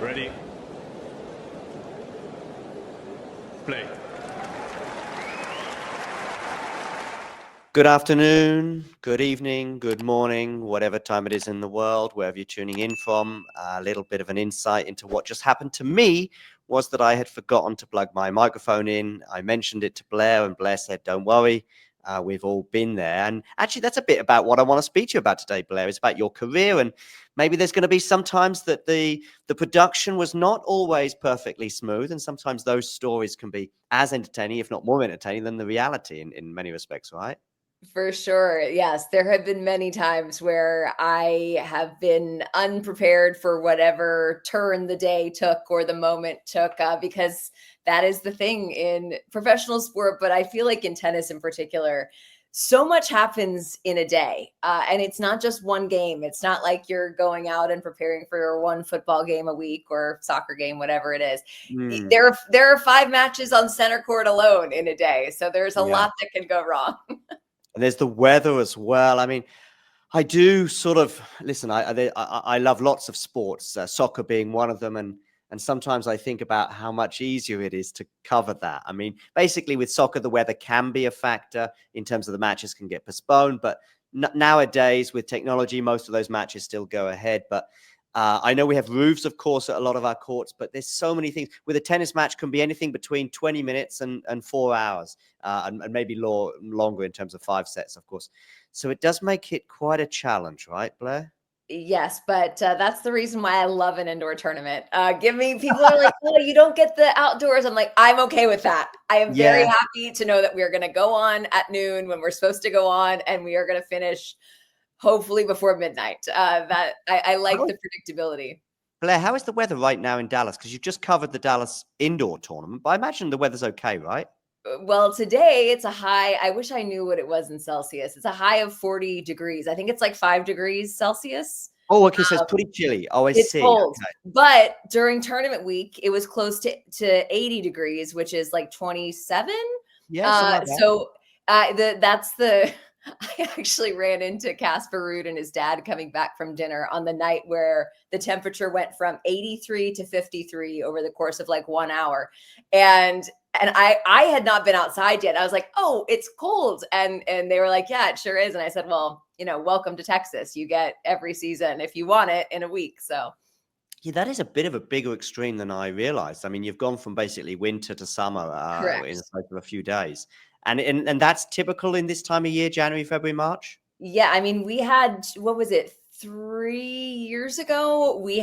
Ready. Play. Good afternoon, good evening, good morning, whatever time it is in the world, wherever you're tuning in from. A little bit of an insight into what just happened to me was that I had forgotten to plug my microphone in. I mentioned it to Blair, and Blair said, "Don't worry, we've all been there." And actually, that's a bit about what I want to speak to you about today, Blair. It's about your career, and maybe there's going to be some times that the production was not always perfectly smooth, and sometimes those stories can be as entertaining, if not more entertaining, than the reality in many respects, right? For sure. Yes. There have been many times where I have been unprepared for whatever turn the day took or the moment took, because that is the thing in professional sport. But I feel like in tennis in particular, so much happens in a day. And it's not just one game. It's not like you're going out and preparing for your one football game a week or soccer game, whatever it is. Mm, There are 5 matches on center court alone in a day. So there's a yeah. lot that can go wrong. And there's the weather as well. I mean, I do sort of listen. I love lots of sports, soccer being one of them, and sometimes I think about how much easier it is to cover that. I mean, basically with soccer, the weather can be a factor in terms of the matches can get postponed, but nowadays with technology, most of those matches still go ahead. But I know we have roofs, of course, at a lot of our courts, but there's so many things. With a tennis match, can be anything between 20 minutes and 4 hours, and maybe longer in terms of 5 sets, of course. So it does make it quite a challenge, right, Blair? Yes, but that's the reason why I love an indoor tournament. Give me people are like, "Oh, you don't get the outdoors." I'm like, "I'm okay with that. I am very Yeah. happy to know that we're going to go on at noon when we're supposed to go on, and we are going to finish hopefully before midnight." That I like How, the predictability. Blair, how is the weather right now in Dallas? Because you've just covered the Dallas indoor tournament, but I imagine the weather's okay, right? Well, today it's a high. I wish I knew what it was in Celsius. It's a high of 40 degrees. I think it's like 5 degrees Celsius. Oh, okay, so it's pretty chilly. Oh, I It's see. cold, Okay. but during tournament week, it was close to 80 degrees, which is like 27. Yeah, something like that. So that's the I actually ran into Casper Ruud and his dad coming back from dinner on the night where the temperature went from 83 to 53 over the course of like 1 hour. And I had not been outside yet. I was like, "Oh, it's cold." And they were like, "Yeah, it sure is." And I said, "Well, welcome to Texas. You get every season if you want it in a week." So Yeah, that is a bit of a bigger extreme than I realized. I mean, you've gone from basically winter to summer in the correct. space of a few days. And that's typical in this time of year, January, February, March? Yeah, I mean, we had what was it? 3 years ago, we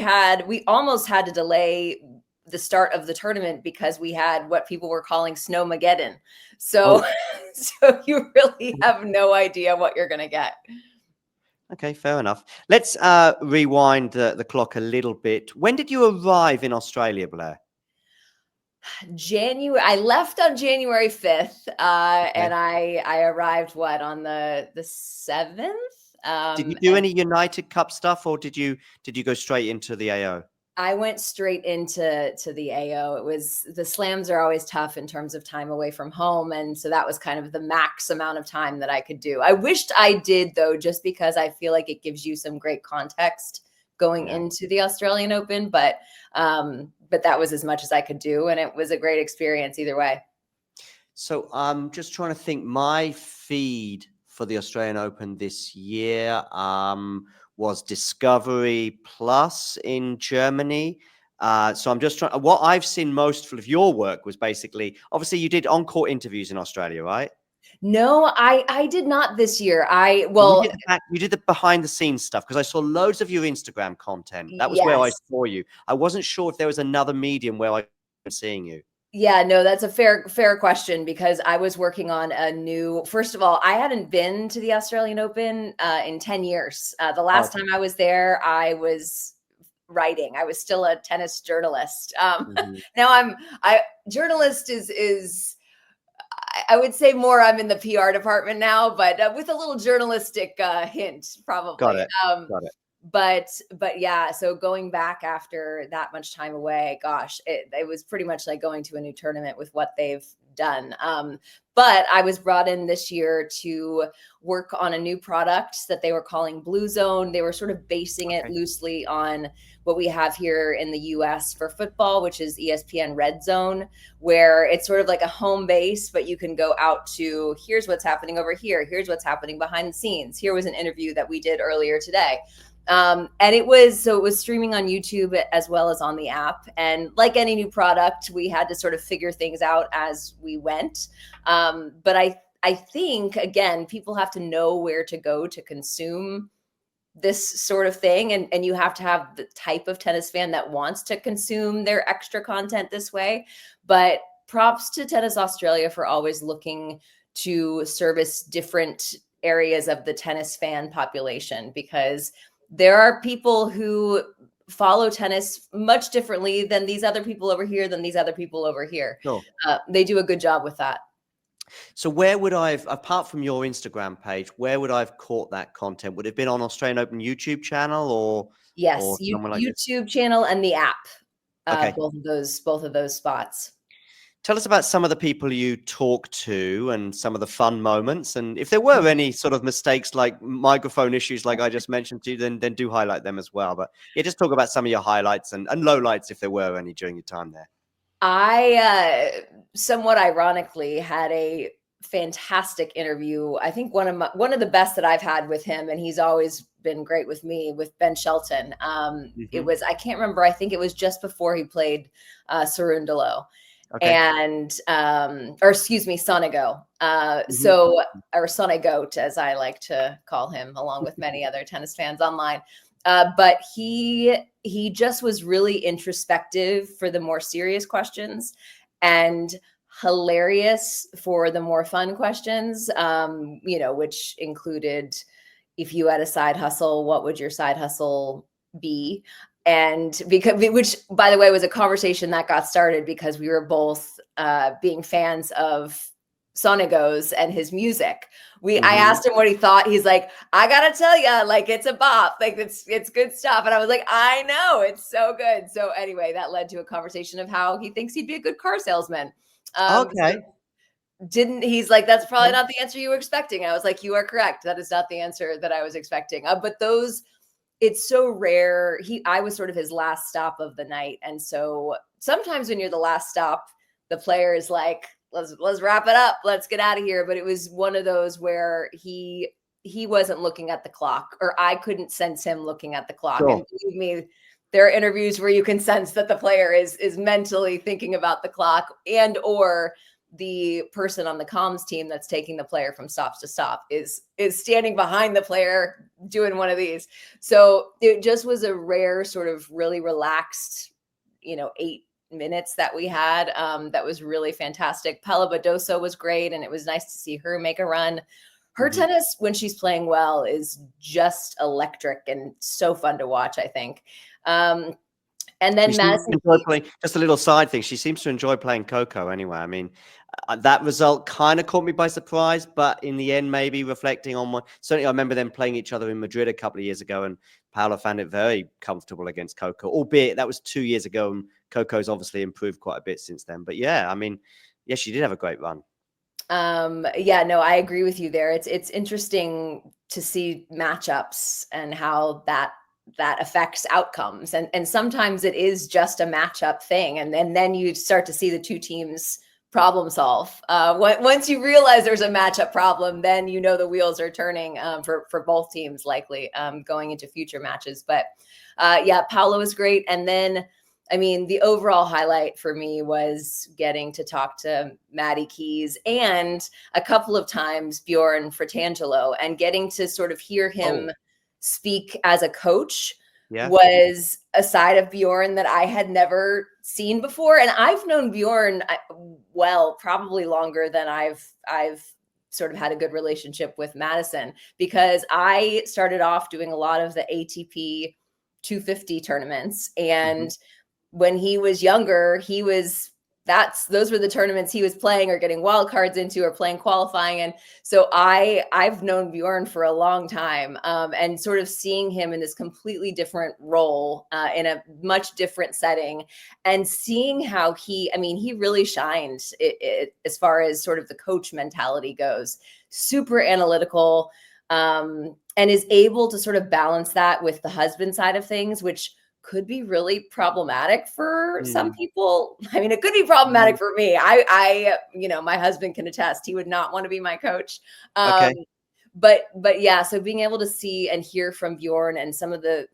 almost had to delay the start of the tournament because we had what people were calling snowmageddon. So Oh, so you really have no idea what you're gonna get. okay, fair enough. Let's rewind the clock a little bit. When did you arrive in Australia, Blair? January I left on January 5th, Okay. and I arrived what on the 7th? Did you do And any United Cup stuff, or did you go straight into the AO? I went straight into the AO. It was the slams are always tough in terms of time away from home, and so that was kind of the max amount of time that I could do. I wished I did though, just because I feel like it gives you some great context going Yeah. into the Australian Open, but that was as much as I could do, and it was a great experience either way. So I'm just trying to think. My feed for the Australian Open this year was Discovery Plus in Germany. So I'm just trying. What I've seen most of your work was basically, obviously, you did on-court interviews in Australia, right? No, I did not this year. I And well, you did the behind the scenes stuff because I saw loads of your Instagram content. That was where I yes. saw you. I wasn't sure if there was another medium where I was seeing you. Yeah, no, that's a fair question because I was working on a new first of all, I hadn't been to the Australian Open, in 10 years. The Oh, last okay. time I was there, I was writing. I was still a tennis journalist. Mhm. Now I journalist is I would say more I'm in the PR department now, but, with a little journalistic, hint Got probably. it. Got it. But yeah, so going back after that much time away, gosh, it was pretty much like going to a new tournament with what they've done. But I was brought in this year to work on a new product that they were calling Blue Zone. They were sort of basing it loosely on what we have here in the US for football, which is ESPN Red Zone, where it's sort of like a home base, but you can go out to, here's what's happening over here. Here's what's happening behind the scenes. Here was an interview that we did earlier today. And it was streaming on YouTube as well as on the app. And like any new product, we had to sort of figure things out as we went. But I think, again, people have to know where to go to consume this sort of thing. And you have to have the type of tennis fan that wants to consume their extra content this way. But props to Tennis Australia for always looking to service different areas of the tennis fan population, because there are people who follow tennis much differently than these other people over here, than these other people over here. Sure. They do a good job with that. So where would I've, apart from your Instagram page, where would I've caught that content? Would it have been on Australian Open YouTube channel or? Yes, or like YouTube channel and the app. Okay. Both of those spots. Tell us about some of the people you talk to and some of the fun moments. And if there were any sort of mistakes like microphone issues, like I just mentioned to you, then do highlight them as well. But yeah, just talk about some of your highlights and lowlights if there were any during your time there. I somewhat ironically had a fantastic interview. I think one of the best that I've had with him, and he's always been great with me, with Ben Shelton. It was, I can't remember, I think it was just before he played Cerundolo. Okay. And or excuse me, Sonego. So, or Sonegoat, as I like to call him, along with many other tennis fans online. But he just was really introspective for the more serious questions and hilarious for the more fun questions, which included, if you had a side hustle, what would your side hustle be? And which, by the way, was a conversation that got started because we were both being fans of Sonego's and his music. I asked him what he thought. He's like, I gotta tell you, like, it's a bop, like it's good stuff. And I was like, I know, it's so good. So anyway, that led to a conversation of how he thinks he'd be a good car salesman. Okay. He's like, that's probably not the answer you were expecting. I was like, you are correct. That is not the answer that I was expecting. But it's so rare. I was sort of his last stop of the night. And so sometimes when you're the last stop, the player is like, let's wrap it up. Let's get out of here. But it was one of those where he wasn't looking at the clock, or I couldn't sense him looking at the clock. Sure. And believe me, there are interviews where you can sense that the player is mentally thinking about the clock, and or the person on the comms team that's taking the player from stops to stop is standing behind the player doing one of these. So it just was a rare sort of really relaxed, 8 minutes that we had. That was really fantastic. Pella Badosa was great, and it was nice to see her make a run. Her tennis, when she's playing well, is just electric and so fun to watch, I think. And then Madison, just a little side thing. She seems to enjoy playing Coco anyway. I mean, that result kind of caught me by surprise, but in the end, maybe reflecting on certainly I remember them playing each other in Madrid a couple of years ago, and Paola found it very comfortable against Coco, albeit that was 2 years ago, and Coco's obviously improved quite a bit since then. But yeah, I mean, yeah, she did have a great run. Yeah, no, I agree with you there. It's interesting to see matchups and how that affects outcomes. And sometimes it is just a matchup thing. And then you start to see the two teams problem solve. Once you realize there's a matchup problem, then the wheels are turning for both teams, likely going into future matches. But yeah, Paolo was great. And then, I mean, the overall highlight for me was getting to talk to Maddie Keys and a couple of times Bjorn Fratangelo, and getting to sort of hear him speak as a coach was a side of Bjorn that I had never seen before. And I've known Bjorn probably longer than I've sort of had a good relationship with Madison, because I started off doing a lot of the ATP 250 tournaments. And when he was younger, he was those were the tournaments he was playing or getting wild cards into or playing qualifying. And so I've known Bjorn for a long time, and sort of seeing him in this completely different role, in a much different setting, and seeing how he really shined as far as sort of the coach mentality goes. Super analytical, and is able to sort of balance that with the husband side of things, which could be really problematic for some people. I mean, it could be problematic for me. I my husband can attest, he would not want to be my coach. Okay. But yeah, so being able to see and hear from Bjorn and some of the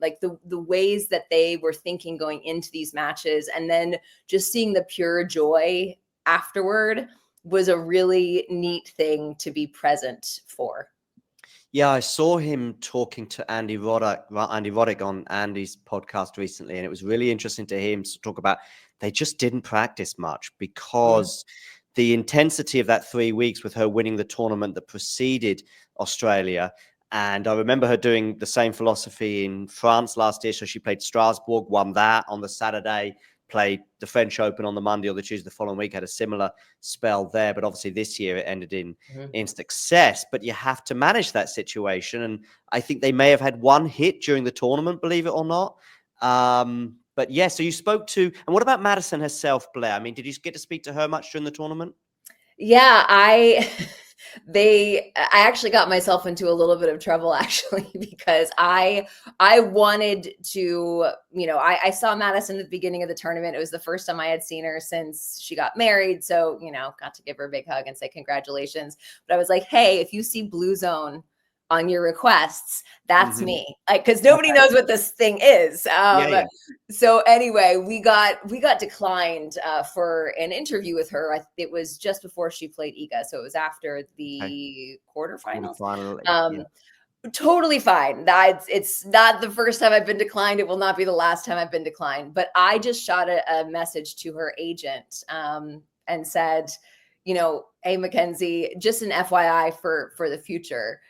ways that they were thinking going into these matches, and then just seeing the pure joy afterward was a really neat thing to be present for. Yeah, I saw him talking to Andy Roddick on Andy's podcast recently, and it was really interesting to hear him talk about they just didn't practice much because the intensity of that 3 weeks with her winning the tournament that preceded Australia. And I remember her doing the same philosophy in France last year. So she played Strasbourg, won that on the Saturday, played the French Open on the Monday or the Tuesday the following week, had a similar spell there. But obviously this year it ended in success. But you have to manage that situation. And I think they may have had one hit during the tournament, believe it or not. But yeah, so you spoke to, and what about Madison herself, Blair? I mean, did you get to speak to her much during the tournament? Yeah, I actually got myself into a little bit of trouble actually, because I wanted to, I saw Madison at the beginning of the tournament. It was the first time I had seen her since she got married. So, got to give her a big hug and say congratulations. But I was like, hey, if you see Blue Zone on your requests, that's me. Like, because nobody knows what this thing is. So anyway, we got declined for an interview with her. It was just before she played Iga, so it was after the quarterfinals. Totally fine. It's not the first time I've been declined. It will not be the last time I've been declined. But I just shot a message to her agent, and said, hey, Mackenzie, just an FYI for the future.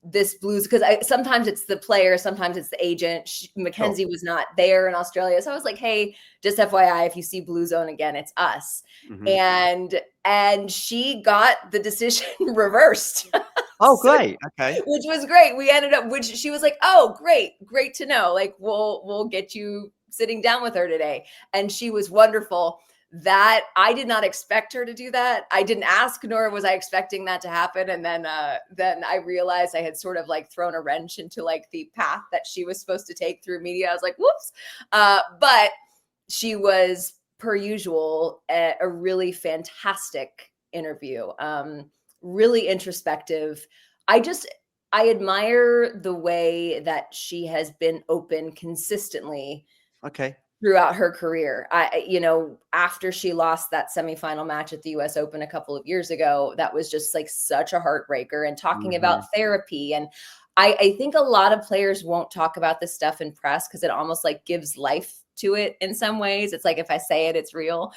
This Blues, because sometimes it's the player, sometimes it's the agent. Mackenzie was not there in Australia, so I was like, "Hey, just FYI, if you see Blue Zone again, it's us." And she got the decision reversed. Oh, great! Okay, which was great. We ended up, which she was like, "Oh, great to know. Like, we'll get you sitting down with her today," and she was wonderful. That I did not expect her to do that. I didn't ask, nor was I expecting that to happen. And then I realized I had sort of like thrown a wrench into like the path that she was supposed to take through media. I was like, whoops. But she was, per usual, a really fantastic interview. Really introspective. I admire the way that she has been open consistently. Okay. Throughout her career. After she lost that semifinal match at the US Open a couple of years ago, that was just like such a heartbreaker, and talking about therapy. And I think a lot of players won't talk about this stuff in press because it almost like gives life to it in some ways. It's like, if I say it, it's real.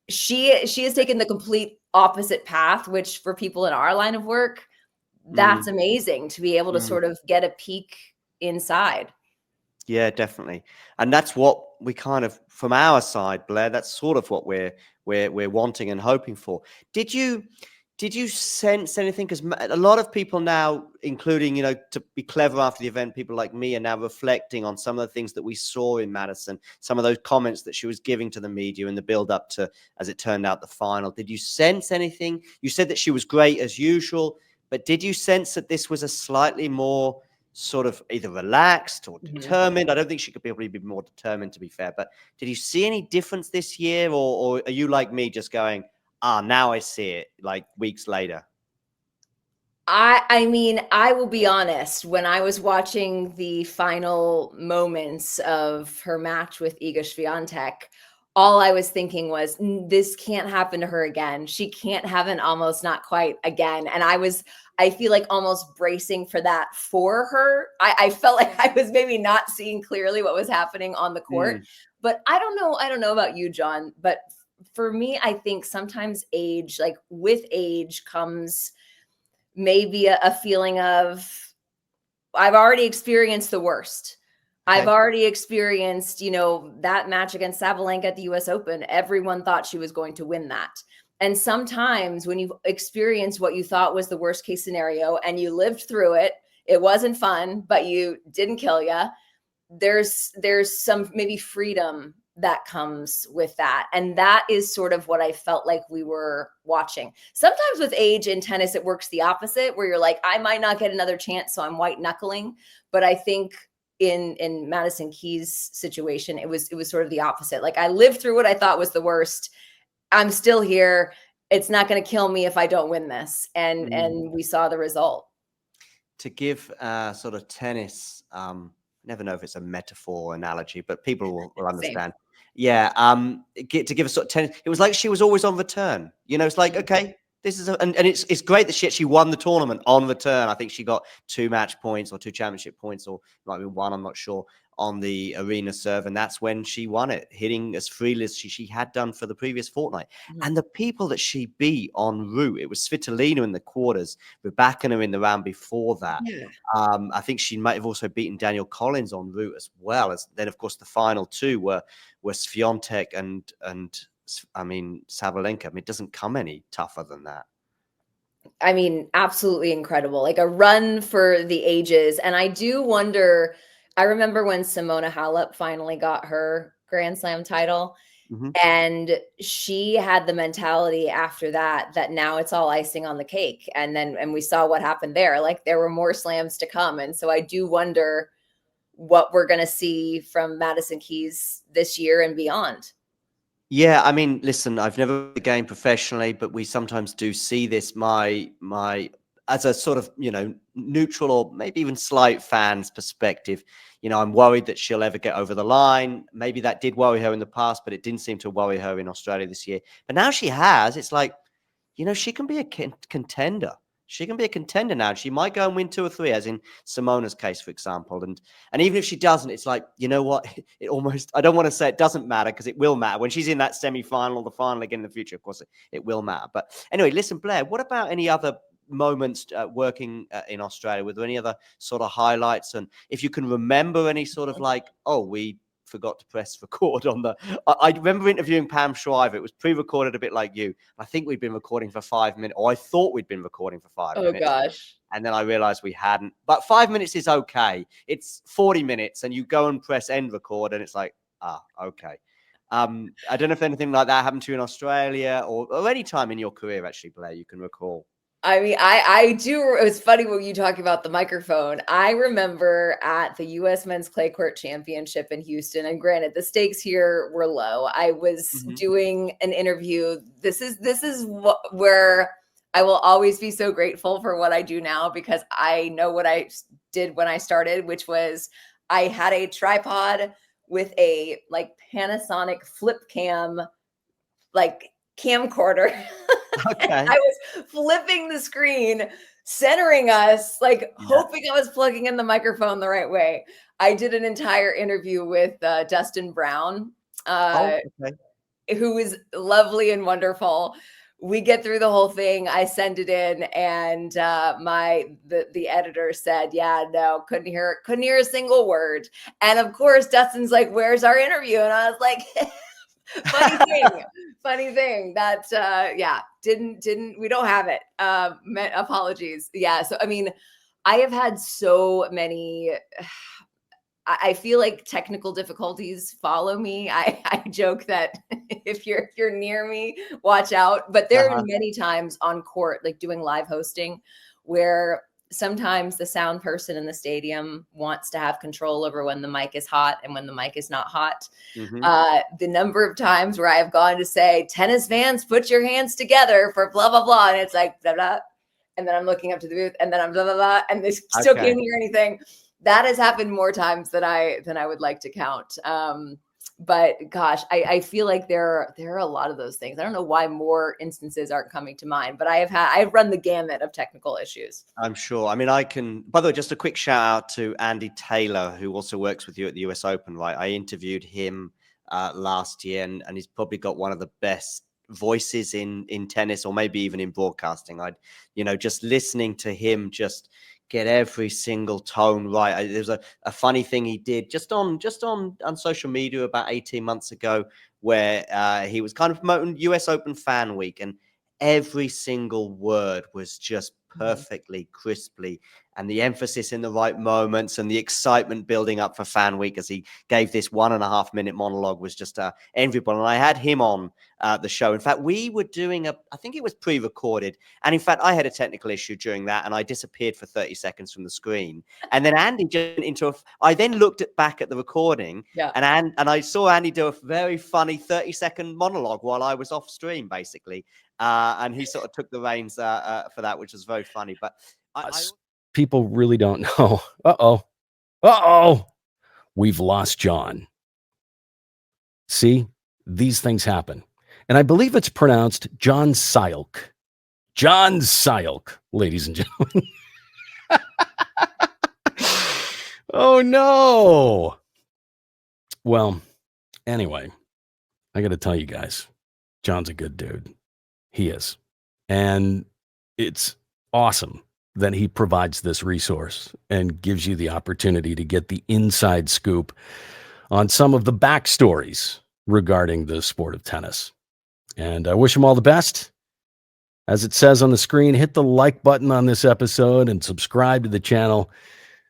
She has taken the complete opposite path, which for people in our line of work, that's amazing to be able to sort of get a peek inside. Yeah, definitely. And that's what we kind of, from our side, Blair, that's sort of what we're wanting and hoping for. Did you sense anything? Because a lot of people now, including, to be clever after the event, people like me are now reflecting on some of the things that we saw in Madison, some of those comments that she was giving to the media in the build up to, as it turned out, the final. Did you sense anything? You said that she was great as usual, but did you sense that this was a slightly more sort of either relaxed or determined? I don't think she could probably be more determined, to be fair. But did you see any difference this year, or are you like me, just going, now I see it, like weeks later? I mean, I will be honest. When I was watching the final moments of her match with Iga Swiatek, all I was thinking was, this can't happen to her again. She can't have an almost not quite again. And I feel like almost bracing for that for her. I felt like I was maybe not seeing clearly what was happening on the court. But I don't know about you, John, but for me, I think sometimes age, like with age comes maybe a feeling of, I've already experienced the worst. I've already experienced, that match against Sabalenka at the US Open. Everyone thought she was going to win that. And sometimes when you've experienced what you thought was the worst case scenario and you lived through it, it wasn't fun, but you didn't kill you. There's some maybe freedom that comes with that. And that is sort of what I felt like we were watching. Sometimes with age in tennis, it works the opposite, where you're like, I might not get another chance, so I'm white knuckling. But I think in Madison Keys' situation, it was sort of the opposite. Like, I lived through what I thought was the worst. I'm still here. It's not going to kill me if I don't win this. And we saw the result. To give sort of tennis, never know if it's a metaphor or analogy, but people will understand. Yeah. To give a sort of tennis, it was like she was always on return. It's like, okay, this is and it's great that she actually won the tournament on return. I think she got 2 match points or 2 championship points, or might be 1, I'm not sure, on the arena serve, and that's when she won it, hitting as freely as she had done for the previous fortnight. And the people that she beat en route, it was Svitolina in the quarters, Rybakina in the round before that. I think she might have also beaten Danielle Collins en route as well. As then, of course, the final 2 were Swiatek and Sabalenka. I mean, it doesn't come any tougher than that. I mean, absolutely incredible. Like a run for the ages. And I do wonder, I remember when Simona Halep finally got her Grand Slam title, and she had the mentality after that now it's all icing on the cake. And we saw what happened there. Like, there were more slams to come. And so I do wonder what we're going to see from Madison Keys this year and beyond. Yeah, I mean, listen, I've never played the game professionally, but we sometimes do see this. My as a sort of, neutral or maybe even slight fan's perspective, I'm worried that she'll ever get over the line. Maybe that did worry her in the past, but it didn't seem to worry her in Australia this year. But now she has. It's like, she can be a contender. She can be a contender now. She might go and win 2 or 3, as in Simona's case, for example. And even if she doesn't, it's like, you know what? It almost, I don't want to say it doesn't matter, because it will matter. When she's in that semi-final or the final again in the future, of course, it will matter. But anyway, listen, Blair, what about any other moments working in Australia? Were there any other sort of highlights? And if you can remember any sort of like, we forgot to press record on the. I remember interviewing Pam Shriver. It was pre-recorded, a bit like you. I think we'd been recording for 5 minutes, or I thought we'd been recording for 5 minutes. Oh gosh. And then I realized we hadn't. But 5 minutes is okay. It's 40 minutes, and you go and press end record, and it's like, okay. I don't know if anything like that happened to you in Australia or any time in your career, actually, Blair, you can recall. I mean, I do. It was funny when you talk about the microphone. I remember at the U.S. Men's Clay Court Championship in Houston, and granted, the stakes here were low. I was doing an interview. This is where I will always be so grateful for what I do now, because I know what I did when I started, which was I had a tripod with a like Panasonic flip cam, like camcorder. Okay. I was flipping the screen, centering us, hoping I was plugging in the microphone the right way. I did an entire interview with Dustin Brown, who is lovely and wonderful. We get through the whole thing. I send it in, and the editor said, "Yeah, no, couldn't hear a single word." And of course, Dustin's like, "Where's our interview?" And I was like, funny thing that didn't we don't have it. Apologies. Yeah. So I mean, I have had so many. I feel like technical difficulties follow me. I joke that if you're near me, watch out. But there are many times on court, like doing live hosting, where sometimes the sound person in the stadium wants to have control over when the mic is hot and when the mic is not hot. The number of times where I have gone to say, tennis fans, put your hands together for blah, blah, blah. And it's like, blah, blah. And then I'm looking up to the booth, and then I'm blah, blah, blah. And they still can't hear anything. That has happened more times than I would like to count. But gosh, I feel like there are a lot of those things. I don't know why more instances aren't coming to mind, but I've run the gamut of technical issues. I'm sure. I mean, by the way, just a quick shout out to Andy Taylor, who also works with you at the US Open, right? I interviewed him last year, and he's probably got one of the best voices in tennis, or maybe even in broadcasting. Just listening to him just get every single tone right. There's a funny thing he did just on social media about 18 months ago, where he was kind of promoting US Open Fan Week, and every single word was just perfectly crisply, and the emphasis in the right moments and the excitement building up for Fan Week as he gave this 1.5 minute monologue was just enviable. And I had him on the show. In fact, we were doing I think it was pre-recorded. And in fact, I had a technical issue during that and I disappeared for 30 seconds from the screen. And then Andy just went into I then looked back at the recording, and I saw Andy do a very funny 30-second monologue while I was off stream, basically. And he sort of took the reins for that, which was very funny. But people really don't know. Uh-oh. We've lost John. See, these things happen. And I believe it's pronounced John Syelk. John Syelk, ladies and gentlemen. Oh, no. Well, anyway, I got to tell you guys, John's a good dude. He is. And it's awesome that he provides this resource and gives you the opportunity to get the inside scoop on some of the backstories regarding the sport of tennis. And I wish him all the best. As it says on the screen, hit the like button on this episode and subscribe to the channel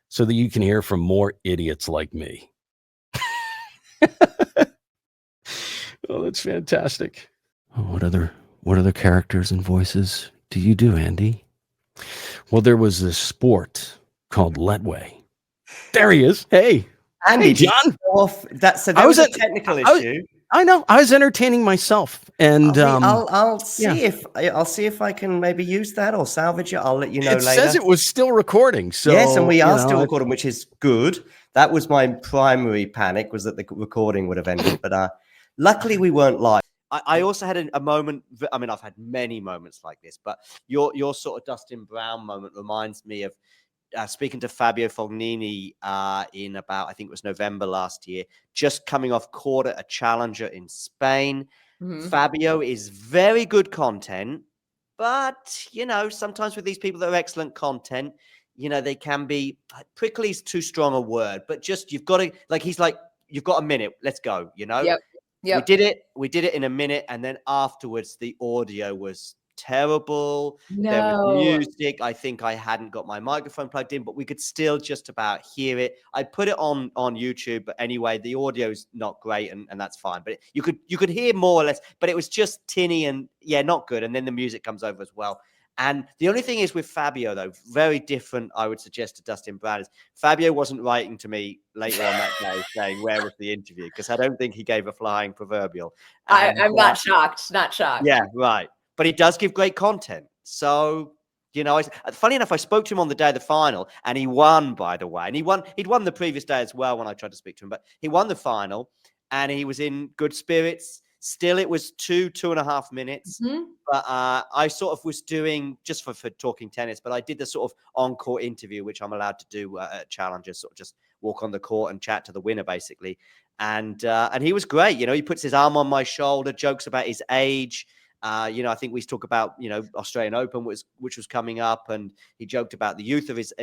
so that you can hear from more idiots like me. Oh, that's fantastic. Oh, what other characters and voices do you do, Andy? Well, there was this sport called Letway. There he is. Hey, Andy, hey, John. That was a technical issue. I know. I was entertaining myself, and I'll see if I can maybe use that or salvage it. I'll let you know later. It says it was still recording. So yes, and we are still recording, which is good. That was my primary panic, was that the recording would have ended, but luckily we weren't live. I also had a moment. I mean, I've had many moments like this, but your sort of Dustin Brown moment reminds me of speaking to Fabio Fognini in about, I think it was November last year, just coming off court at a challenger in Spain. Mm-hmm. Fabio is very good content, but, sometimes with these people that are excellent content, they can be, prickly is too strong a word, but just, you've got to, he's like, you've got a minute, let's go, Yep. We did it in a minute, and then afterwards the audio was terrible. No. There was music. I think I hadn't got my microphone plugged in, but we could still just about hear it. I put it on YouTube, but anyway, the audio's not great, and that's fine. But you could hear more or less, but it was just tinny and not good. And then the music comes over as well. And the only thing is with Fabio, though, very different, I would suggest, to Dustin Brown, is Fabio wasn't writing to me later on that day saying, where was the interview? Because I don't think he gave a flying proverbial. And, I'm not shocked. Yeah, right. But he does give great content. So, funny enough, I spoke to him on the day of the final, and he won, by the way. And he'd won the previous day as well when I tried to speak to him. But he won the final, and he was in good spirits. Still, it was 2.5 minutes. Mm-hmm. But I sort of was doing, just for talking tennis, but I did the sort of on-court interview, which I'm allowed to do at Challengers, sort of just walk on the court and chat to the winner, basically. And he was great. He puts his arm on my shoulder, jokes about his age. I think we talk about, Australian Open, which was coming up, and he joked about the youth of his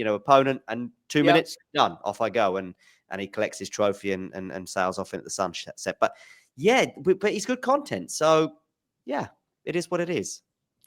opponent, and 2 minutes, done, off I go. And he collects his trophy and sails off into the sunset. But yeah, but he's good content. So yeah, it is what it is.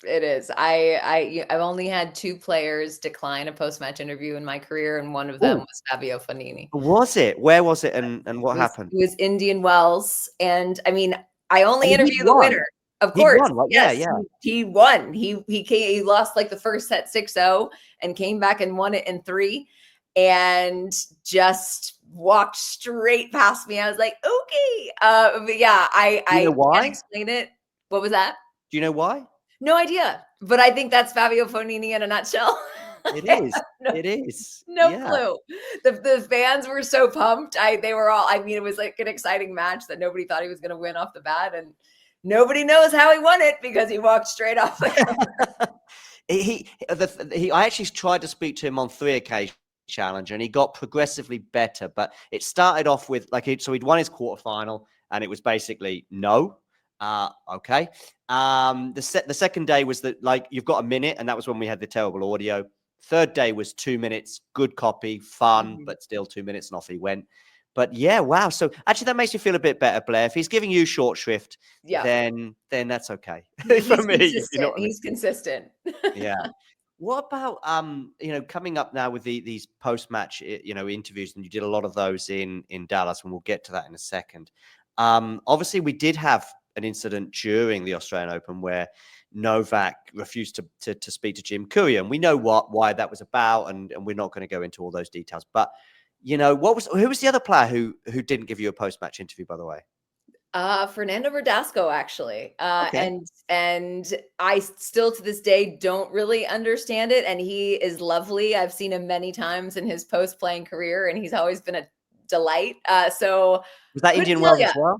It is. I've only had 2 players decline a post-match interview in my career, and one of them was Fabio Fognini. Was it? Where was it, and what happened? It was Indian Wells, and I mean, I only interview the winner. Of course. He won, yes, yeah. He won. He lost the first set 6-0 and came back and won it in 3 and just walked straight past me. I was like, okay. But yeah, I can't explain it. What was that? Do you know why? No idea. But I think that's Fabio Fognini in a nutshell. It is. It is. No clue. The fans were so pumped. They were all, it was like an exciting match that nobody thought he was going to win off the bat. And nobody knows how he won it because he walked straight off. I actually tried to speak to him on 3 occasions, Challenger, and he got progressively better. But it started off with so he'd won his quarterfinal, and it was basically no. Okay. The second day was that you've got a minute, and that was when we had the terrible audio. Third day was 2 minutes, good copy, fun, but still 2 minutes and off he went. But yeah, wow. So actually that makes me feel a bit better, Blair. If he's giving you short shrift, Yeah. then that's okay He's for me. consistent. You know what I mean? He's consistent. Yeah. What about coming up now with these post-match interviews, and you did a lot of those in Dallas, and we'll get to that in a second. Obviously, we did have an incident during the Australian Open where Novak refused to speak to Jim Courier, and we know why that was about, and we're not going to go into all those details. But who was the other player who didn't give you a post-match interview, by the way? Fernando Verdasco, actually. Okay. And I still to this day don't really understand it. And he is lovely. I've seen him many times in his post-playing career, and he's always been a delight. So was that Indian Wells as well?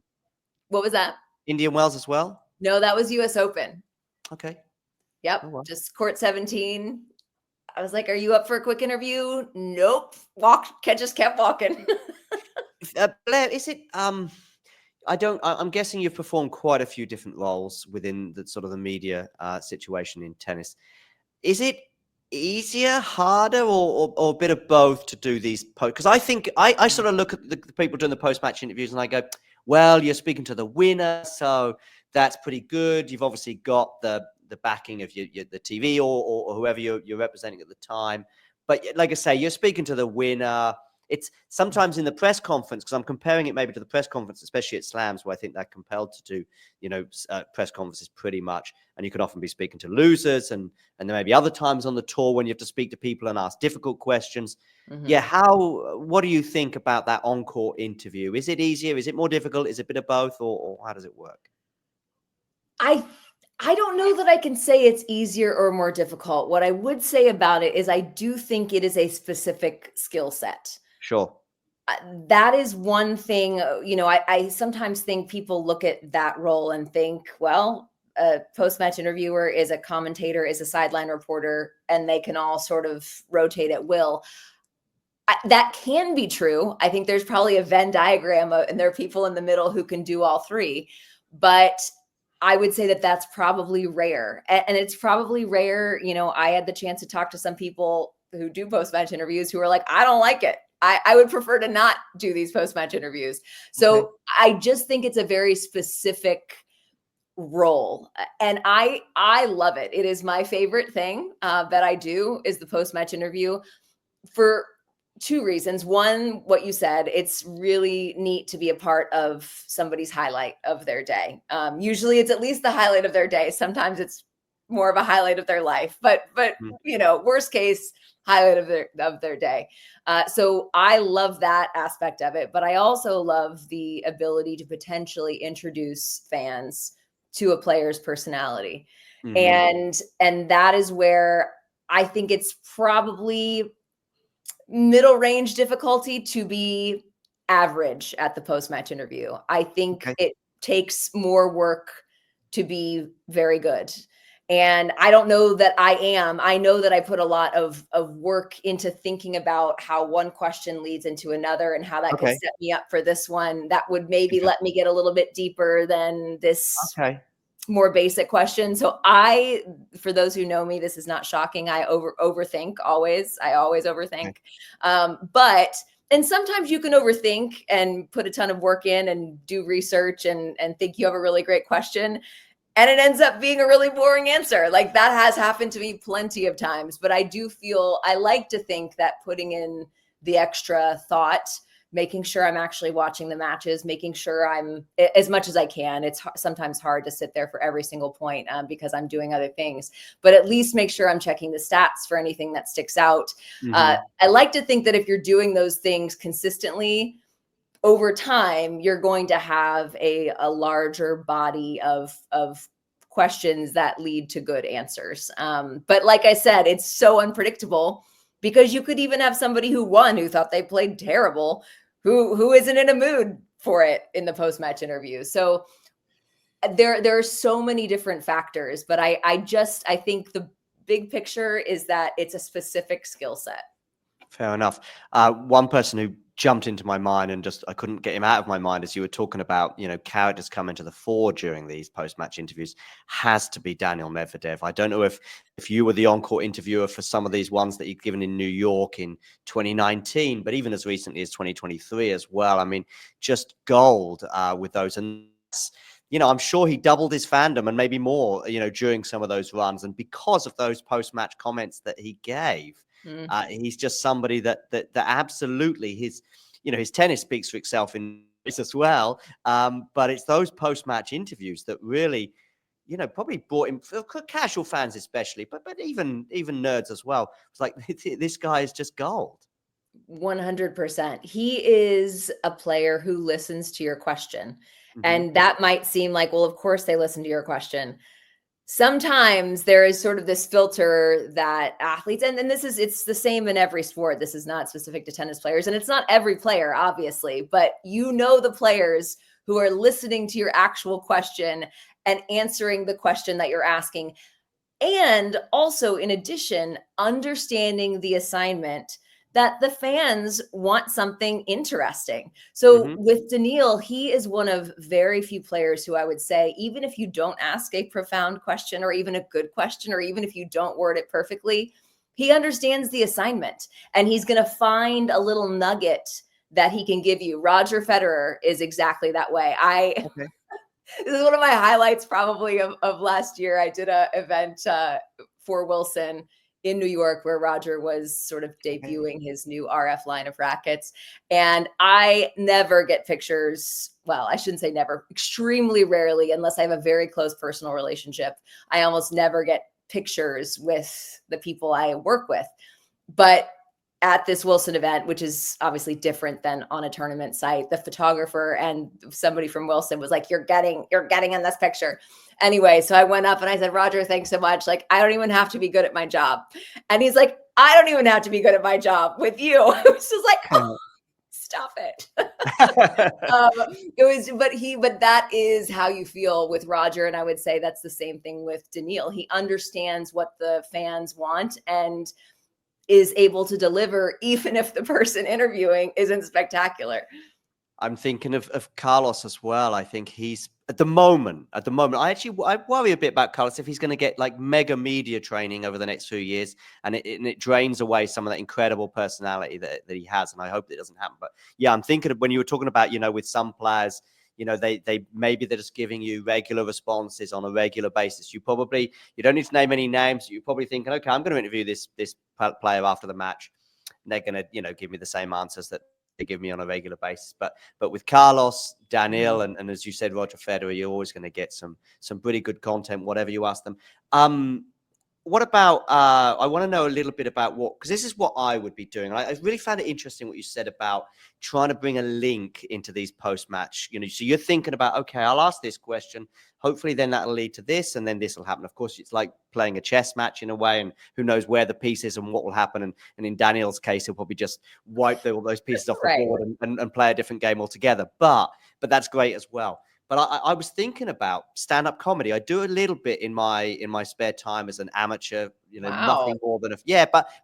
What was that? Indian Wells as well? No, that was US Open. Okay. Yep. Oh, wow. Just court 17. I was like, are you up for a quick interview? Nope. Just kept walking. Blair, is it I'm guessing you've performed quite a few different roles within the sort of the media situation in tennis. Is it easier, harder, or a bit of both to do these posts? Because I think I sort of look at the people doing the post-match interviews and I go, well, you're speaking to the winner, so that's pretty good. You've obviously got the backing of the TV or whoever you're representing at the time. But like I say, you're speaking to the winner. It's sometimes in the press conference, because I'm comparing it maybe to the press conference, especially at slams, where I think they're compelled to do, press conferences pretty much. And you can often be speaking to losers, and there may be other times on the tour when you have to speak to people and ask difficult questions. Mm-hmm. Yeah. What do you think about that on-court interview? Is it easier? Is it more difficult? Is it a bit of both, or how does it work? I don't know that I can say it's easier or more difficult. What I would say about it is I do think it is a specific skill set. Sure. That is one thing, I sometimes think people look at that role and think, well, a post-match interviewer is a commentator, is a sideline reporter, and they can all sort of rotate at will. That can be true. I think there's probably a Venn diagram and there are people in the middle who can do all three. But I would say that that's probably rare. And it's probably rare. I had the chance to talk to some people who do post-match interviews who are like, I don't like it. I would prefer to not do these post-match interviews. So okay. I just think it's a very specific role. And I love it. It is my favorite thing that I do is the post-match interview for two reasons. One, what you said, it's really neat to be a part of somebody's highlight of their day. Usually it's at least the highlight of their day. Sometimes it's more of a highlight of their life, but worst case, highlight of their day. So I love that aspect of it, but I also love the ability to potentially introduce fans to a player's personality. Mm-hmm. And that is where I think it's probably middle range difficulty to be average at the post-match interview. I think it takes more work to be very good. And I don't know that I am. I know that I put a lot of work into thinking about how one question leads into another and how that could set me up for this one. That would maybe let me get a little bit deeper than this more basic question. So for those who know me, this is not shocking. I overthink always. I always overthink. And sometimes you can overthink and put a ton of work in and do research and think you have a really great question. And it ends up being a really boring answer. Like that has happened to me plenty of times, but I like to think that putting in the extra thought, making sure I'm actually watching the matches, making sure I'm as much as I can. It's sometimes hard to sit there for every single point because I'm doing other things, but at least make sure I'm checking the stats for anything that sticks out. Mm-hmm. I like to think that if you're doing those things consistently, over time, you're going to have a larger body of questions that lead to good answers. But like I said, it's so unpredictable because you could even have somebody who won who thought they played terrible, who isn't in a mood for it in the post-match interview. So there are so many different factors, but I think the big picture is that it's a specific skill set. Fair enough. One person who jumped into my mind and just I couldn't get him out of my mind as you were talking about, characters coming to the fore during these post-match interviews, has to be Daniel Medvedev. I don't know if you were the on-court interviewer for some of these ones that he'd given in New York in 2019, but even as recently as 2023 as well. I mean, just gold with those. And I'm sure he doubled his fandom and maybe more, during some of those runs. And because of those post-match comments that he gave, he's just somebody that absolutely his tennis speaks for itself in this as well. But it's those post-match interviews that really, probably brought him, for casual fans especially, but even nerds as well. It's like, this guy is just gold. 100%. He is a player who listens to your question. And that might seem like, well, of course they listen to your question. Sometimes there is sort of this filter that athletes, and it's the same in every sport. This is not specific to tennis players, and it's not every player, obviously, but the players who are listening to your actual question and answering the question that you're asking. And also, in addition, understanding the assignment that the fans want something interesting. So with Daniil, he is one of very few players who I would say, even if you don't ask a profound question or even a good question, or even if you don't word it perfectly, he understands the assignment and he's going to find a little nugget that he can give you. Roger Federer is exactly that way. This is one of my highlights probably of last year. I did an event for Wilson in New York where Roger was sort of debuting his new RF line of rackets. And I never get pictures. Well, I shouldn't say never, extremely rarely, unless I have a very close personal relationship. I almost never get pictures with the people I work with. But at this Wilson event, which is obviously different than on a tournament site, the photographer and somebody from Wilson was like, you're getting in this picture. Anyway, so I went up and I said, Roger, thanks so much. Like, I don't even have to be good at my job. And he's like, I don't even have to be good at my job with you. It was just like, oh, stop it. But that is how you feel with Roger. And I would say that's the same thing with Daniil. He understands what the fans want and is able to deliver, even if the person interviewing isn't spectacular. I'm thinking of Carlos as well. I think he's at the moment, I worry a bit about Carlos if he's going to get like mega media training over the next few years and it drains away some of that incredible personality that he has. And I hope it doesn't happen. But yeah, I'm thinking of when you were talking about, with some players, they maybe they're just giving you regular responses on a regular basis. You don't need to name any names. You're probably thinking, okay, I'm going to interview this player after the match. And they're going to, give me the same answers that they give me on a regular basis. But with Carlos, Daniil, and as you said, Roger Federer, you're always going to get some pretty good content, whatever you ask them. What about, I want to know a little bit about because this is what I would be doing. I really found it interesting what you said about trying to bring a link into these post-match, so you're thinking about, okay, I'll ask this question. Hopefully then that'll lead to this, and then this will happen. Of course, it's like playing a chess match in a way, and who knows where the piece is and what will happen. And in Daniel's case, he'll probably just wipe all those pieces off the board and play a different game altogether. But that's great as well. But I was thinking about stand-up comedy. I do a little bit in my spare time as an amateur, nothing more than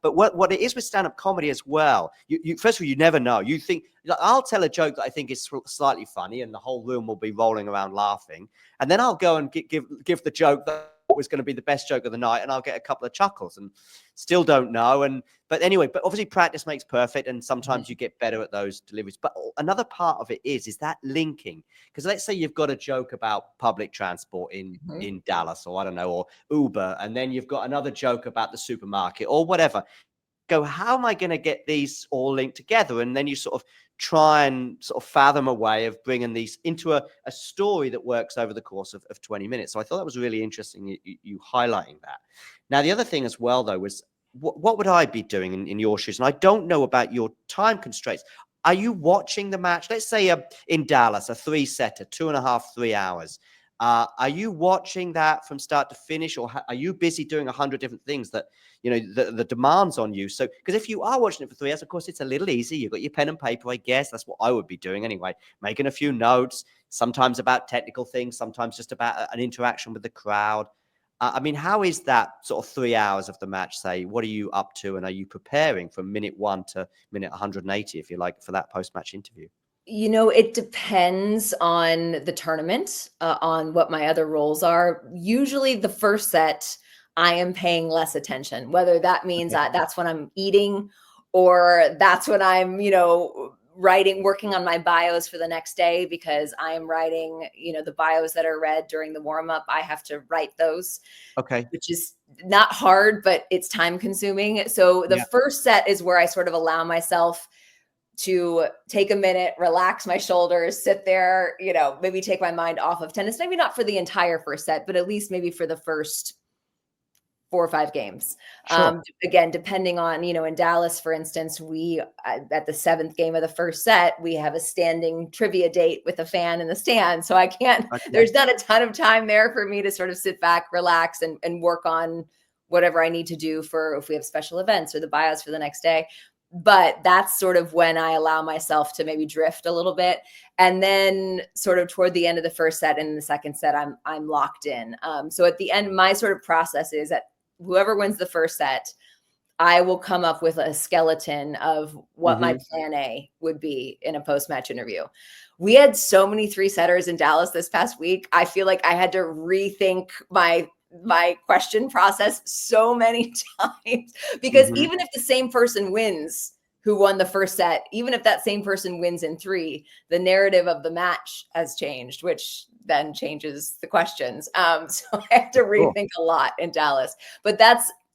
but what it is with stand-up comedy as well, you first of all, you never know. You think, I'll tell a joke that I think is slightly funny and the whole room will be rolling around laughing. And then I'll go and give the joke that was going to be the best joke of the night, and I'll get a couple of chuckles and still don't know. But anyway, but obviously practice makes perfect, and sometimes you get better at those deliveries. But another part of it is that linking, because let's say you've got a joke about public transport in Dallas, or I don't know, or Uber, and then you've got another joke about the supermarket or whatever. Go, how am I going to get these all linked together? And then you sort of try and sort of fathom a way of bringing these into a story that works over the course of 20 minutes. So I thought that was really interesting, you highlighting that. Now, the other thing as well, though, was what would I be doing in your shoes? And I don't know about your time constraints. Are you watching the match? Let's say in Dallas, a 3-setter, 2.5, 3 hours. Are you watching that from start to finish, or are you busy doing 100 different things that, the demands on you? So, because if you are watching it for 3 hours, of course, it's a little easy. You've got your pen and paper, I guess. That's what I would be doing anyway, making a few notes, sometimes about technical things, sometimes just about an interaction with the crowd. I mean, how is that sort of 3 hours of the match, say? What are you up to? And are you preparing from minute 1 to minute 180, if you like, for that post-match interview? It depends on the tournament, on what my other roles are. Usually the first set, I am paying less attention, whether that means Okay. that's when I'm eating or that's when I'm, working on my bios for the next day, because I am writing, the bios that are read during the warm up. I have to write those, Okay. which is not hard, but it's time consuming. So the Yeah. first set is where I sort of allow myself to take a minute, relax my shoulders, sit there, maybe take my mind off of tennis. Maybe not for the entire first set, but at least maybe for the first 4 or 5 games. Sure. Again, depending on, in Dallas, for instance, we, at the 7th game of the first set, we have a standing trivia date with a fan in the stand. So I can't, Okay. there's not a ton of time there for me to sort of sit back, relax, and work on whatever I need to do for if we have special events or the bios for the next day. But that's sort of when I allow myself to maybe drift a little bit. And then sort of toward the end of the first set and the second set, I'm locked in. So at the end, my sort of process is that whoever wins the first set, I will come up with a skeleton of what my plan A would be in a post-match interview. We had so many 3-setters in Dallas this past week. I feel like I had to rethink my question process so many times, because even if the same person wins who won the first set, even if that same person wins in 3, the narrative of the match has changed, which then changes the questions. So I have to rethink a lot in Dallas. But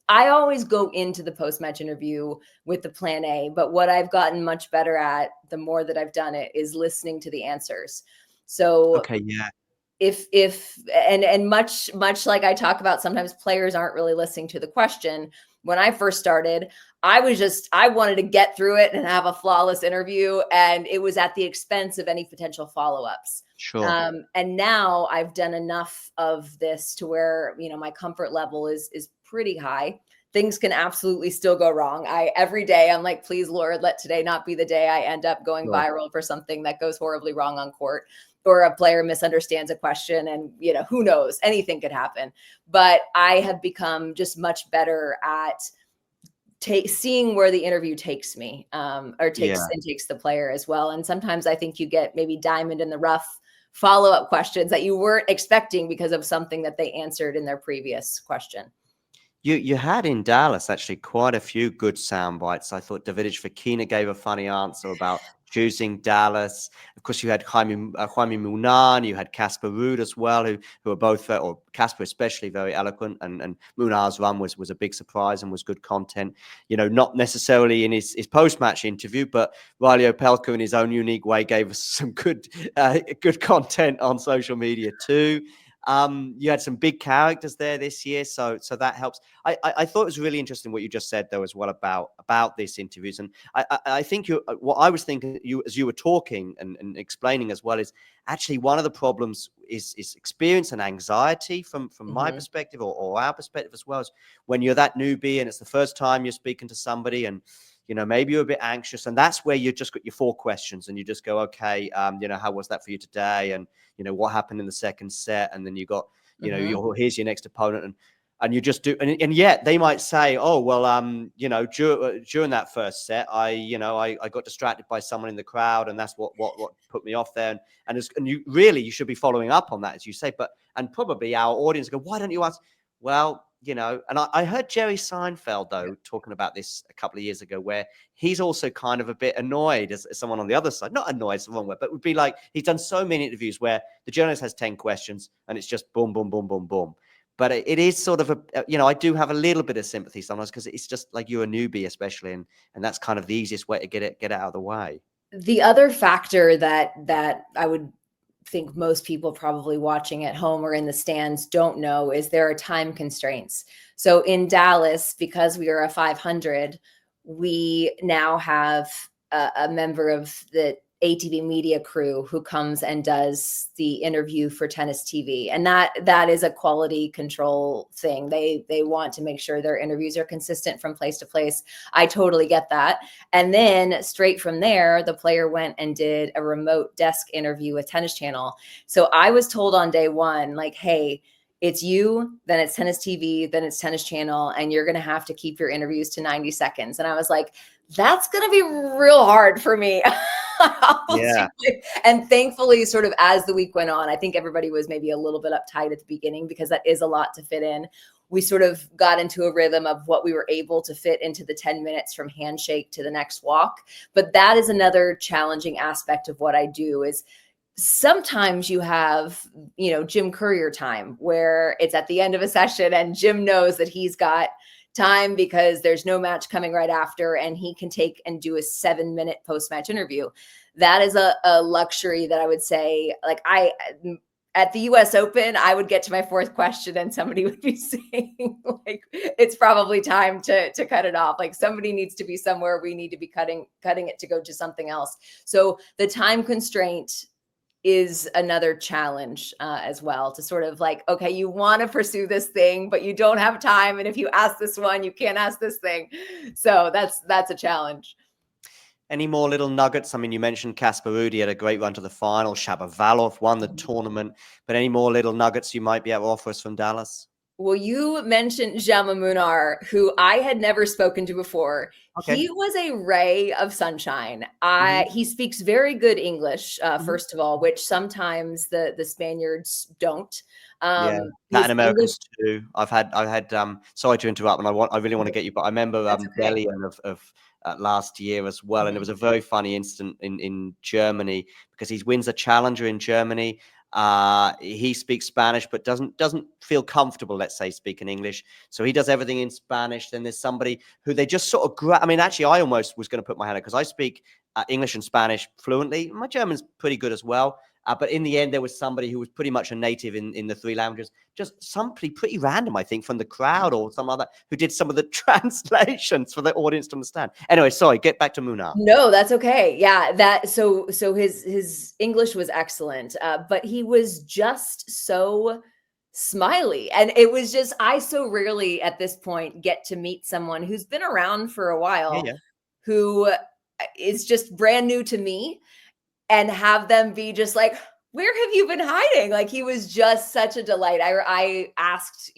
I always go into the post-match interview with the plan A. But what I've gotten much better at, the more that I've done it, is listening to the answers. So Okay. Yeah. And much like I talk about, sometimes players aren't really listening to the question. When I first started, I wanted to get through it and have a flawless interview, and it was at the expense of any potential follow-ups. Sure. And now I've done enough of this to where, my comfort level is pretty high. Things can absolutely still go wrong. Every day I'm like, please, Lord, let today not be the day I end up going viral for something that goes horribly wrong on court, or a player misunderstands a question, and, who knows, anything could happen. But I have become just much better at seeing where the interview takes me, or takes the player as well. And sometimes I think you get maybe diamond in the rough follow-up questions that you weren't expecting because of something that they answered in their previous question. You had in Dallas actually quite a few good sound bites. I thought Davidovich Fokina gave a funny answer about choosing Dallas. Of course, you had Jaime Munar, you had Casper Ruud as well, who are both, or Casper especially, very eloquent. And Munar's run was a big surprise and was good content. Not necessarily in his post-match interview, but Riley Opelka in his own unique way gave us some good content on social media too. You had some big characters there this year, so that helps. I thought it was really interesting what you just said though as well about these interviews, and I think what I was thinking as you were talking and explaining as well is actually one of the problems is experience and anxiety from my perspective or our perspective as well, is when you're that newbie and it's the first time you're speaking to somebody, and maybe you're a bit anxious, and that's where you just got your 4 questions and you just go, okay, how was that for you today, and what happened in the second set, and then you got here's your next opponent, and you just do, and yet they might say, oh well, during that first set, I got distracted by someone in the crowd, and that's what put me off there, and you should be following up on that, as you say, and probably our audience go, why don't you ask? Well, and I heard Jerry Seinfeld, though, talking about this a couple of years ago, where he's also kind of a bit annoyed as someone on the other side. Not annoyed, it's the wrong word, but would be like, he's done so many interviews where the journalist has 10 questions and it's just boom, boom, boom, boom, boom. But it is sort of I do have a little bit of sympathy sometimes, because it's just like you're a newbie, especially, and that's kind of the easiest way to get it out of the way. The other factor that I would think most people probably watching at home or in the stands don't know is there are time constraints. So in Dallas, because we are a 500, we now have a member of the ATV media crew who comes and does the interview for Tennis TV. And that is a quality control thing. They want to make sure their interviews are consistent from place to place. I totally get that. And then straight from there, the player went and did a remote desk interview with Tennis Channel. So I was told on day one, like, hey, It's you, then it's Tennis TV, then it's Tennis Channel, and you're going to have to keep your interviews to 90 seconds. And I was like, that's going to be real hard for me. Yeah. And thankfully, sort of as the week went on, I think everybody was maybe a little bit uptight at the beginning because that is a lot to fit in. We sort of got into a rhythm of what we were able to fit into the 10 minutes from handshake to the next walk. But that is another challenging aspect of what I do is sometimes you have, Jim Courier time where it's at the end of a session and Jim knows that he's got time because there's no match coming right after and he can take and do a 7-minute post-match interview. That is a luxury that I would say, like at the US Open, I would get to my fourth question and somebody would be saying like, it's probably time to cut it off. Like somebody needs to be somewhere. We need to be cutting it to go to something else. So the time constraint is another challenge as well, to sort of like, okay, you want to pursue this thing, but you don't have time. And if you ask this one, you can't ask this thing. So that's a challenge. Any more little nuggets? I mean, you mentioned Casper Ruud had a great run to the final. Shapovalov won the tournament. But any more little nuggets you might be able to offer us from Dallas? Well, you mentioned Munar, who I had never spoken to before. Okay. He was a ray of sunshine. He speaks very good English, first of all, which sometimes the Spaniards don't. Yeah, Latin Americans too. I've had. Sorry to interrupt, and I really want to get you, but I remember Bellion of last year as well, and there was a very funny incident in Germany because he wins a challenger in Germany. He speaks Spanish, but doesn't feel comfortable, let's say, speaking English. So he does everything in Spanish. Then there's somebody who they just sort of I mean, actually, I almost was going to put my hand up because I speak English and Spanish fluently. My German's pretty good as well. But in the end, there was somebody who was pretty much a native in the three languages. Just somebody pretty random, I think, from the crowd or some other who did some of the translations for the audience to understand. Anyway, sorry, get back to Munar. No, that's okay. Yeah, so his English was excellent, but he was just so smiley. And it was just, I so rarely at this point get to meet someone who's been around for a while, who is just brand new to me, and have them be just like, where have you been hiding? Like, he was just such a delight. I asked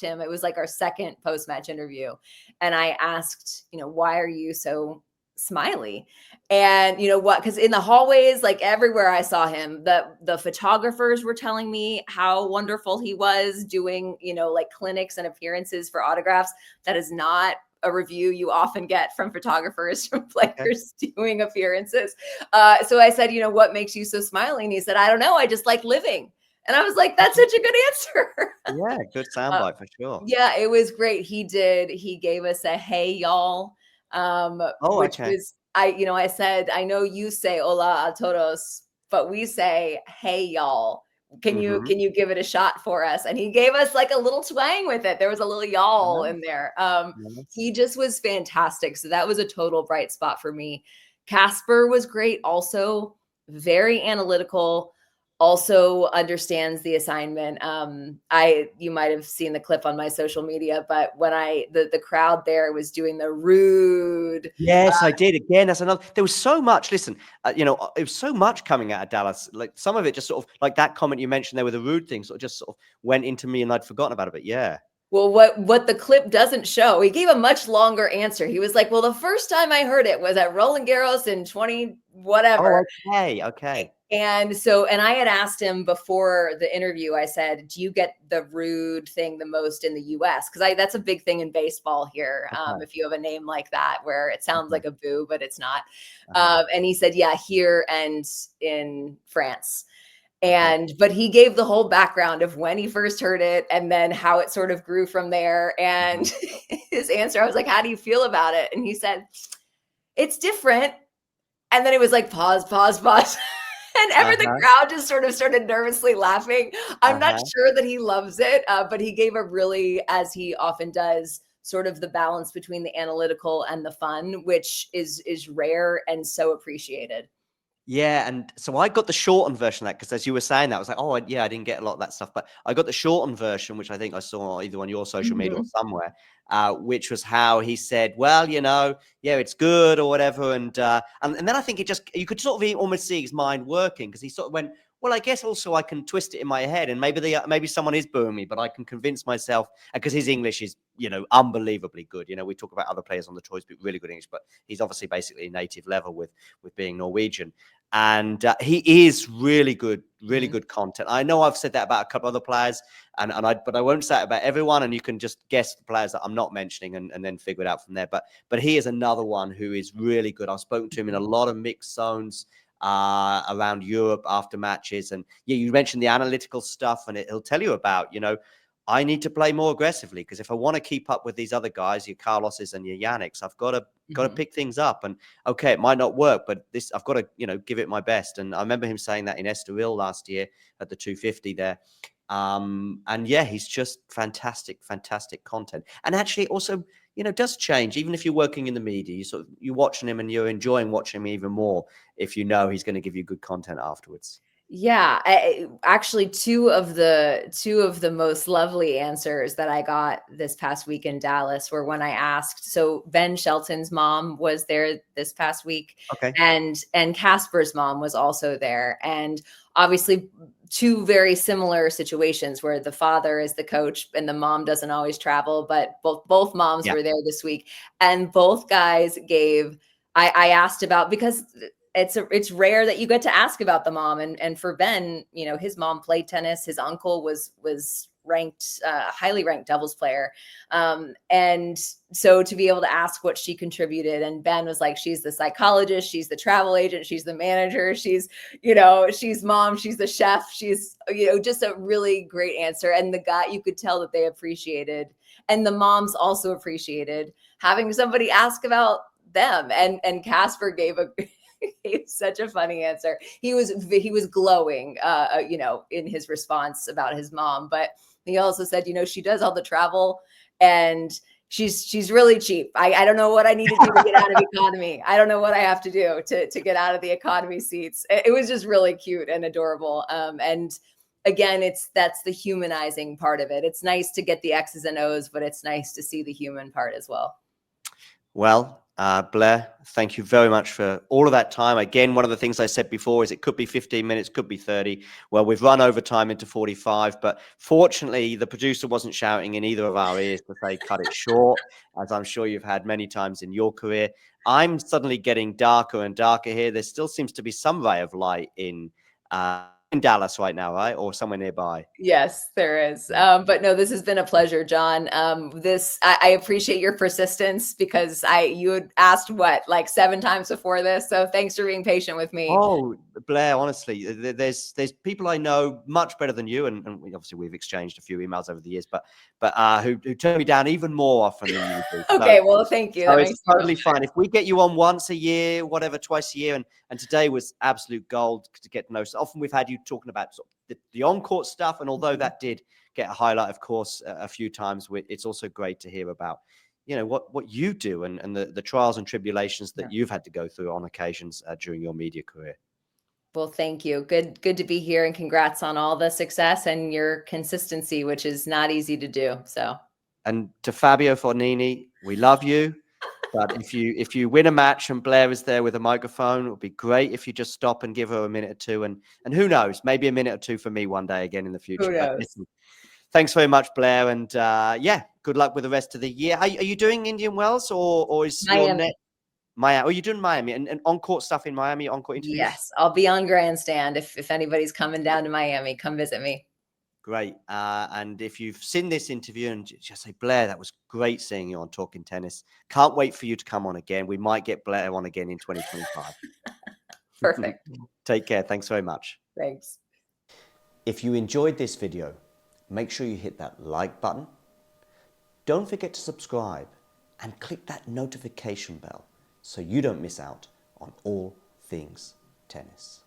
him, it was like our second post-match interview. And I asked, why are you so smiley? And you know what? Because in the hallways, like everywhere I saw him, the photographers were telling me how wonderful he was doing, like clinics and appearances for autographs. That is not a review you often get from photographers, from players doing appearances. So I said, what makes you so smiley? And he said, I don't know. I just like living. And I was like, that's such a good answer. Yeah, good soundbite for sure. Yeah, it was great. He gave us a hey y'all, which was, I said, I know you say hola a todos, but we say hey y'all. Can you give it a shot for us? And he gave us like a little twang with it. There was a little y'all in there. He just was fantastic. So that was a total bright spot for me. Casper was great. Also very analytical, also understands the assignment. You might have seen the clip on my social media, but when the crowd there was doing the Ruud. Yes, I did. Again, that's another. There was so much. Listen, it was so much coming out of Dallas. Like some of it just sort of like that comment you mentioned there with the Ruud thing, sort of just sort of went into me and I'd forgotten about it. But yeah. Well, what the clip doesn't show, he gave a much longer answer. He was like, well, the first time I heard it was at Roland Garros in 20 whatever. Oh, okay. And I had asked him before the interview, I said, do you get the Ruud thing the most in the US? Because that's a big thing in baseball here. If you have a name like that, where it sounds like a boo, but it's not. And he said, yeah, here and in France. But he gave the whole background of when he first heard it and then how it sort of grew from there. And his answer, I was like, how do you feel about it? And he said, it's different. And then it was like, pause. And the crowd just sort of started nervously laughing. I'm not sure that he loves it, but he gave a really, as he often does, sort of the balance between the analytical and the fun, which is rare and so appreciated. Yeah, and so I got the shortened version of that because as you were saying that, I was like, I didn't get a lot of that stuff, but I got the shortened version, which I think I saw either on your social media or somewhere, which was how he said, well, it's good or whatever, and then I think you could sort of almost see his mind working because he sort of went, well, I guess also I can twist it in my head, and maybe someone is booing me, but I can convince myself, because his English is, unbelievably good. We talk about other players on the tour, speak really good English, but he's obviously basically native level with being Norwegian. And he is really good content. I know I've said that about a couple other players, but I won't say it about everyone. And you can just guess the players that I'm not mentioning, and then figure it out from there. But he is another one who is really good. I've spoken to him in a lot of mixed zones around Europe after matches, and yeah, you mentioned the analytical stuff, and he'll tell you about, I need to play more aggressively, because if I want to keep up with these other guys, your Carloses and your Yannicks, I've got to pick things up. And okay, it might not work, but I've got to, give it my best. And I remember him saying that in Estoril last year at the 250 there. And yeah, he's just fantastic content. And actually also, does change. Even if you're working in the media, you're watching him and you're enjoying watching him even more if he's going to give you good content afterwards. Yeah, actually, two of the most lovely answers that I got this past week in Dallas were when I asked. So Ben Shelton's mom was there this past week, okay, and Casper's mom was also there, and obviously two very similar situations where the father is the coach and the mom doesn't always travel, but both moms were there this week, and both guys gave. I asked about, because it's rare that you get to ask about the mom. And for Ben, his mom played tennis. His uncle was ranked, highly ranked doubles player. And so to be able to ask what she contributed, and Ben was like, she's the psychologist, she's the travel agent, she's the manager, she's mom, she's the chef, she's, just a really great answer. And the guy, you could tell that they appreciated, and the moms also appreciated having somebody ask about them. And Casper gave such a funny answer. He was glowing, in his response about his mom. But he also said, she does all the travel, and she's really cheap. I don't know what I need to do to get out of economy. I don't know what I have to do to get out of the economy seats. It was just really cute and adorable. And again, that's the humanizing part of it. It's nice to get the X's and O's, but it's nice to see the human part as well. Well, Blair, thank you very much for all of that time. Again, one of the things I said before is it could be 15 minutes, could be 30. Well, we've run over time into 45, but fortunately, the producer wasn't shouting in either of our ears to say, cut it short, as I'm sure you've had many times in your career. I'm suddenly getting darker and darker here. There still seems to be some ray of light in Dallas right now, right? Or somewhere nearby. Yes, there is. But no, this has been a pleasure, John. I appreciate your persistence, because you had asked like 7 times before this. So thanks for being patient with me. Oh, Blair, honestly, there's people I know much better than you, and obviously we've exchanged a few emails over the years, but who turn me down even more often than you do. Okay, well, thank you. So it's totally fine if we get you on once a year, whatever, twice a year, and today was absolute gold to get to know. So often we've had you talking about sort of the on-court stuff, and although that did get a highlight, of course, a few times, it's also great to hear about what you do and the trials and tribulations that you've had to go through on occasions during your media career. Well, thank you. Good to be here, and congrats on all the success and your consistency, which is not easy to do. So, and to Fabio Fognini, we love you. But if you win a match and Blair is there with a microphone, it would be great if you just stop and give her a minute or two. And who knows, maybe a minute or two for me one day again in the future. Who knows? But listen, thanks very much, Blair. And yeah, good luck with the rest of the year. Are you doing Indian Wells or is Miami? Your net Miami? Oh, you're doing Miami and on-court stuff in Miami, on-court interviews? Yes, I'll be on Grandstand. If anybody's coming down to Miami, come visit me. Great. And if you've seen this interview and just say, Blair, that was great seeing you on Talking Tennis. Can't wait for you to come on again. We might get Blair on again in 2025. Perfect. Take care. Thanks very much. Thanks. If you enjoyed this video, make sure you hit that like button. Don't forget to subscribe and click that notification bell so you don't miss out on all things tennis.